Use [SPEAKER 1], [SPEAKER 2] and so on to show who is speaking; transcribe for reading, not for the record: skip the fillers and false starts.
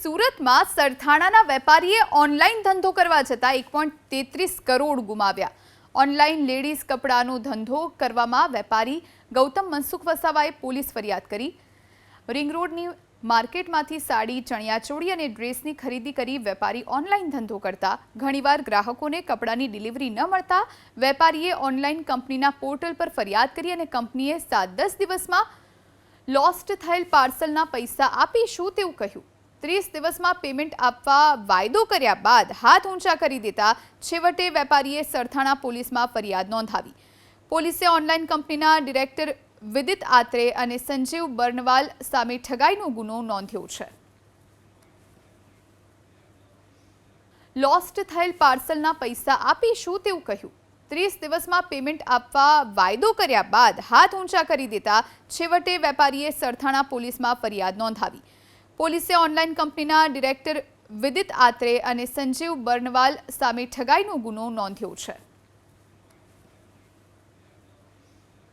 [SPEAKER 1] સુરતમાં સરથાણાના વેપારીએ ઓનલાઈન ધંધો કરવા જતા 1.33 કરોડ ગુમાવ્યા। ઓનલાઈન લેડીઝ કપડાનો ધંધો કરવામાં વેપારી ગૌતમ મનસુખ વસાવાએ પોલીસ ફરિયાદ કરી। રિંગ રોડની માર્કેટમાંથી સાડી, ચણિયાચોળી અને ડ્રેસની ખરીદી કરી વેપારી ઓનલાઈન ધંધો કરતા ઘણીવાર ગ્રાહકોને કપડાની ડિલિવરી ન મળતા વેપારીએ ઓનલાઈન કંપનીના પોર્ટલ પર ફરિયાદ કરી અને કંપનીએ 7-10 દિવસમાં લોસ્ટ થયેલ પાર્સલના પૈસા આપીશું તેવું કહ્યું। 30 દિવસમાં પેમેન્ટ આપવા વાયદો કર્યા બાદ હાથ ઊંચા કરી દેતા છેવટે વેપારીએ સરથાણા પોલીસમાં ફરિયાદ નોંધાવી। પોલીસે ઓનલાઈન કંપનીના ડિરેક્ટર વિદિત આત્રે અને સંજીવ બર્નવાલ સામે ઠગાઈનો ગુનો નોંધ્યો છે। લોસ્ટ થયેલ પાર્સલના પૈસા આપીશું તેવું કહ્યું। 30 દિવસમાં પેમેન્ટ આપવા વાયદો કર્યા બાદ હાથ ઊંચા કરી દેતા છેવટે વેપારીએ સરથાણા પોલીસમાં ફરિયાદ નોંધાવી। પોલીસે ઓનલાઈન કંપનીના ડિરેક્ટર વિદિત આત્રે અને સંજીવ બર્નવાલ સામે ઠગાઈનો ગુનો નોંધ્યો છે।